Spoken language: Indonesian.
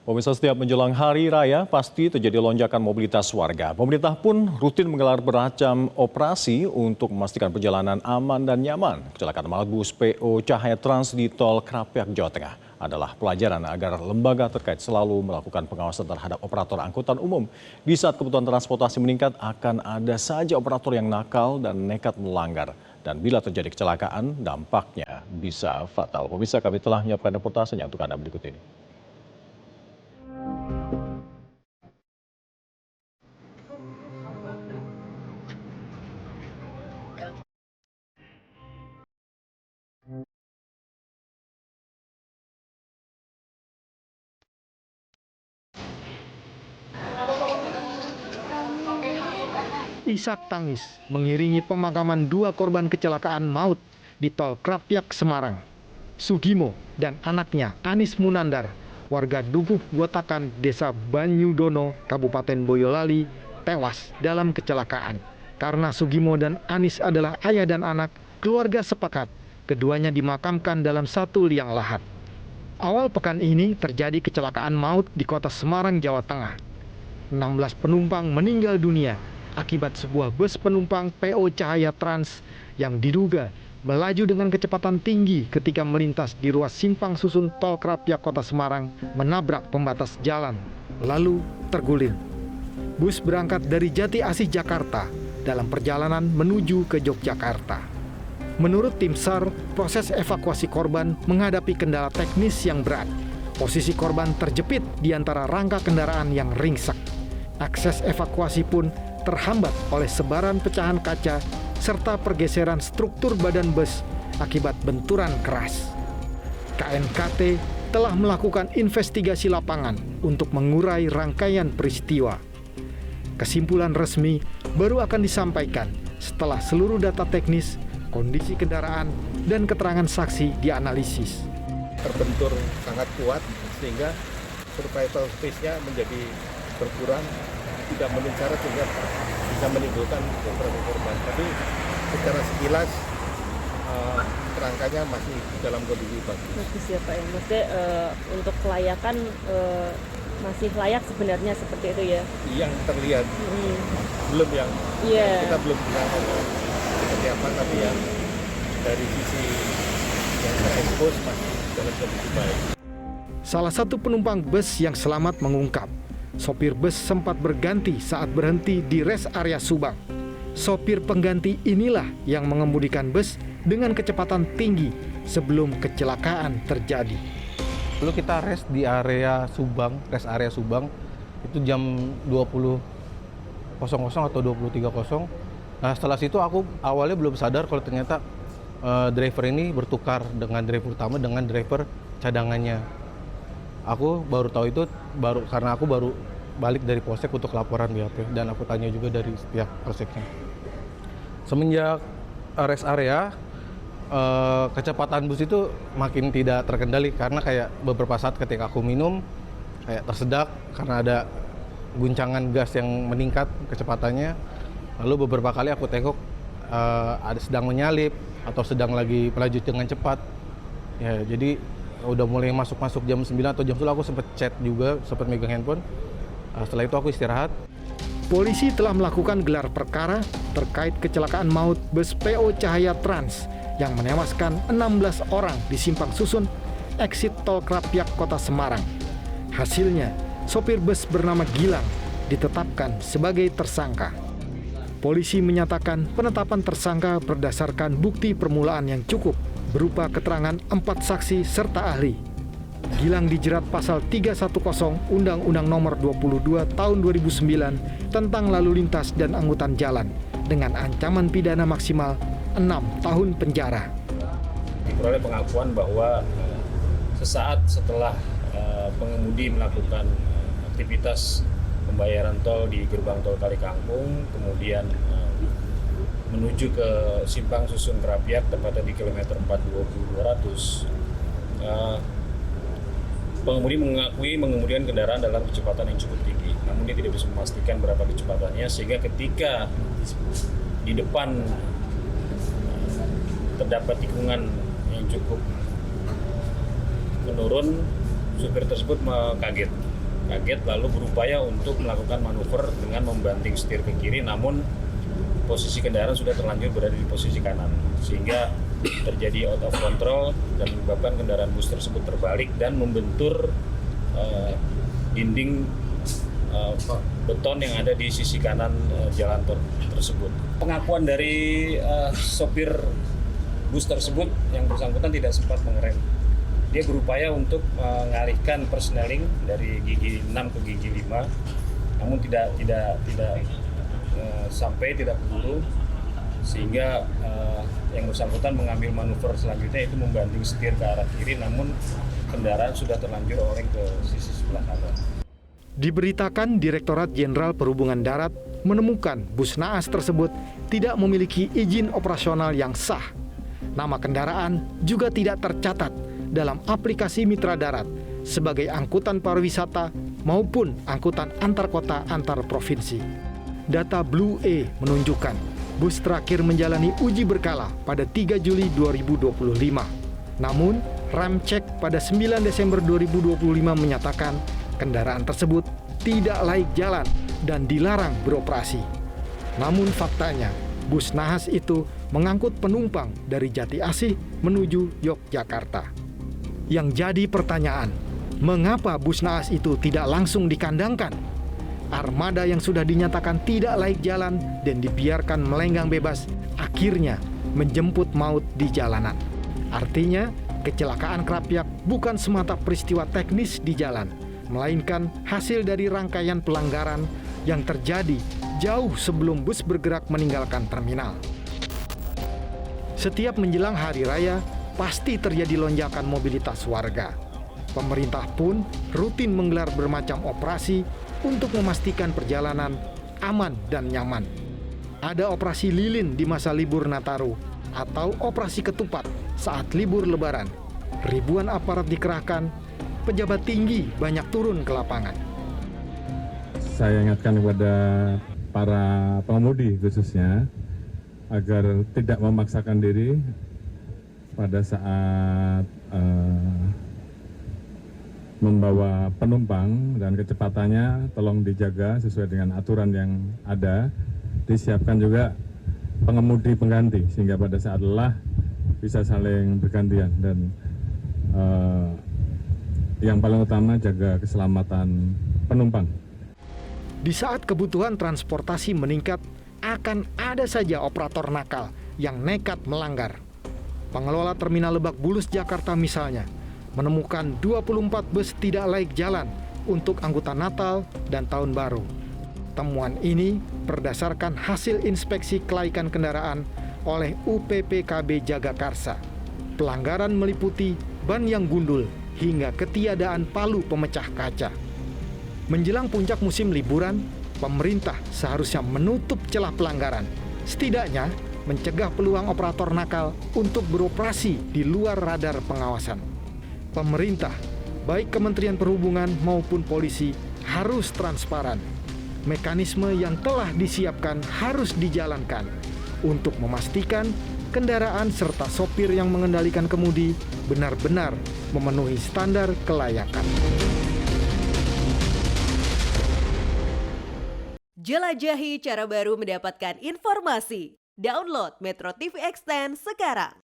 Pemirsa, setiap menjelang hari raya pasti terjadi lonjakan mobilitas warga. Pemerintah pun rutin menggelar beragam operasi untuk memastikan perjalanan aman dan nyaman. Kecelakaan maut bus PO Cahaya Trans di Tol Krapyak, Jawa Tengah adalah pelajaran agar lembaga terkait selalu melakukan pengawasan terhadap operator angkutan umum. Di saat kebutuhan transportasi meningkat, akan ada saja operator yang nakal dan nekat melanggar. Dan bila terjadi kecelakaan, dampaknya bisa fatal. Pemirsa, kami telah menyiapkan reportasenya untuk Anda berikut ini. Isak tangis mengiringi pemakaman dua korban kecelakaan maut di Tol Krapyak, Semarang. Sugimo dan anaknya Anis Munandar, warga Dukuh Gotakan, Desa Banyudono, Kabupaten Boyolali, tewas dalam kecelakaan. Karena Sugimo dan Anis adalah ayah dan anak, keluarga sepakat keduanya dimakamkan dalam satu liang lahat. Awal pekan ini terjadi kecelakaan maut di kota Semarang, Jawa Tengah. 16 penumpang meninggal dunia akibat sebuah bus penumpang PO Cahaya Trans yang diduga melaju dengan kecepatan tinggi ketika melintas di ruas simpang susun Tol Krapyak, Kota Semarang, menabrak pembatas jalan, lalu terguling. Bus berangkat dari Jati Asih, Jakarta, dalam perjalanan menuju ke Yogyakarta. Menurut tim SAR, proses evakuasi korban menghadapi kendala teknis yang berat. Posisi korban terjepit di antara rangka kendaraan yang ringsek. Akses evakuasi pun terhambat oleh sebaran pecahan kaca serta pergeseran struktur badan bus akibat benturan keras. KNKT telah melakukan investigasi lapangan untuk mengurai rangkaian peristiwa. Kesimpulan resmi baru akan disampaikan setelah seluruh data teknis, kondisi kendaraan, dan keterangan saksi dianalisis. Terbentur sangat kuat sehingga survival space-nya menjadi berkurang, tidak memenuhi syarat sehingga bisa menimbulkan beberapa korban. Tapi secara sekilas kerangkanya masih dalam kondisi bagus. Bagus ya Pak ya, maksudnya untuk kelayakan masih layak sebenarnya seperti itu ya? Yang terlihat belum yang kita belum bisa ngomong seperti apa, tapi yang dari sisi yang terekspos masih dalam kondisi baik. Salah satu penumpang bus yang selamat mengungkap, sopir bus sempat berganti saat berhenti di rest area Subang. Sopir pengganti inilah yang mengemudikan bus dengan kecepatan tinggi sebelum kecelakaan terjadi. Dulu kita rest di area Subang, rest area Subang, itu jam 20.00 atau 20.30. Nah setelah situ aku awalnya belum sadar kalau ternyata driver ini bertukar dengan driver utama dengan driver cadangannya. Aku baru tahu itu karena aku baru balik dari polsek untuk laporan BAP dan aku tanya juga dari pihak polseknya. Semenjak rest area, kecepatan bus itu makin tidak terkendali karena kayak beberapa saat ketika aku minum kayak tersedak karena ada guncangan gas yang meningkat kecepatannya. Lalu beberapa kali aku tengok ada sedang menyalip atau sedang lagi melaju dengan cepat. Ya, jadi udah mulai masuk jam 9 atau jam 10 aku sempat chat juga, sempat megang handphone. Setelah itu aku istirahat. Polisi telah melakukan gelar perkara terkait kecelakaan maut bus PO Cahaya Trans yang menewaskan 16 orang di simpang susun exit Tol Krapyak, Kota Semarang. Hasilnya, sopir bus bernama Gilang ditetapkan sebagai tersangka. Polisi menyatakan penetapan tersangka berdasarkan bukti permulaan yang cukup berupa keterangan 4 saksi serta ahli. Gilang dijerat pasal 310 Undang-Undang Nomor 22 Tahun 2009 tentang lalu lintas dan angkutan jalan dengan ancaman pidana maksimal 6 tahun penjara. Diperoleh pengakuan bahwa sesaat setelah pengemudi melakukan aktivitas pembayaran tol di gerbang tol Kali Kangkung, kemudian menuju ke simpang susun Krapyak tepatnya di kilometer 420-200. Pengemudi mengakui mengemudikan kendaraan dalam kecepatan yang cukup tinggi, namun dia tidak bisa memastikan berapa kecepatannya sehingga ketika di depan terdapat tikungan yang cukup menurun, supir tersebut kaget lalu berupaya untuk melakukan manuver dengan membanting setir ke kiri, namun posisi kendaraan sudah terlanjur berada di posisi kanan sehingga terjadi out of control dan menyebabkan kendaraan bus tersebut terbalik dan membentur dinding beton yang ada di sisi kanan jalan tol tersebut. Pengakuan dari sopir bus tersebut yang bersangkutan tidak sempat mengerem. Dia berupaya untuk mengalihkan persneling dari gigi 6 ke gigi 5, namun tidak sampai, tidak keburu, sehingga yang bersangkutan mengambil manuver selanjutnya itu membanting setir ke arah kiri, namun kendaraan sudah terlanjur oleng ke sisi sebelah kanan. Diberitakan Direktorat Jenderal Perhubungan Darat menemukan bus naas tersebut tidak memiliki izin operasional yang sah. Nama kendaraan juga tidak tercatat dalam aplikasi Mitra Darat sebagai angkutan pariwisata maupun angkutan antar kota antar provinsi. Data Blue E menunjukkan bus terakhir menjalani uji berkala pada 3 Juli 2025. Namun, rem cek pada 9 Desember 2025 menyatakan kendaraan tersebut tidak layak jalan dan dilarang beroperasi. Namun faktanya, bus nahas itu mengangkut penumpang dari Jati Asih menuju Yogyakarta. Yang jadi pertanyaan, mengapa bus naas itu tidak langsung dikandangkan? Armada yang sudah dinyatakan tidak layak jalan dan dibiarkan melenggang bebas akhirnya menjemput maut di jalanan. Artinya, kecelakaan Krapyak bukan semata peristiwa teknis di jalan, melainkan hasil dari rangkaian pelanggaran yang terjadi jauh sebelum bus bergerak meninggalkan terminal. Setiap menjelang hari raya, pasti terjadi lonjakan mobilitas warga. Pemerintah pun rutin menggelar bermacam operasi untuk memastikan perjalanan aman dan nyaman. Ada operasi lilin di masa libur Nataru atau operasi ketupat saat libur Lebaran. Ribuan aparat dikerahkan, pejabat tinggi banyak turun ke lapangan. Saya ingatkan kepada para pengemudi khususnya agar tidak memaksakan diri pada saat membawa penumpang, dan kecepatannya tolong dijaga sesuai dengan aturan yang ada. Disiapkan juga pengemudi pengganti sehingga pada saat lelah bisa saling bergantian, dan yang paling utama jaga keselamatan penumpang. Di saat kebutuhan transportasi meningkat, akan ada saja operator nakal yang nekat melanggar. Pengelola Terminal Lebak Bulus Jakarta misalnya menemukan 24 bus tidak layak jalan untuk angkutan Natal dan Tahun Baru. Temuan ini berdasarkan hasil inspeksi kelaikan kendaraan oleh UPPKB Jagakarsa. Pelanggaran meliputi ban yang gundul hingga ketiadaan palu pemecah kaca. Menjelang puncak musim liburan, pemerintah seharusnya menutup celah pelanggaran, setidaknya mencegah peluang operator nakal untuk beroperasi di luar radar pengawasan. Pemerintah, baik Kementerian Perhubungan maupun polisi, harus transparan. Mekanisme yang telah disiapkan harus dijalankan untuk memastikan kendaraan serta sopir yang mengendalikan kemudi benar-benar memenuhi standar kelayakan. Jelajahi cara baru mendapatkan informasi. Download Metro TV Extend sekarang.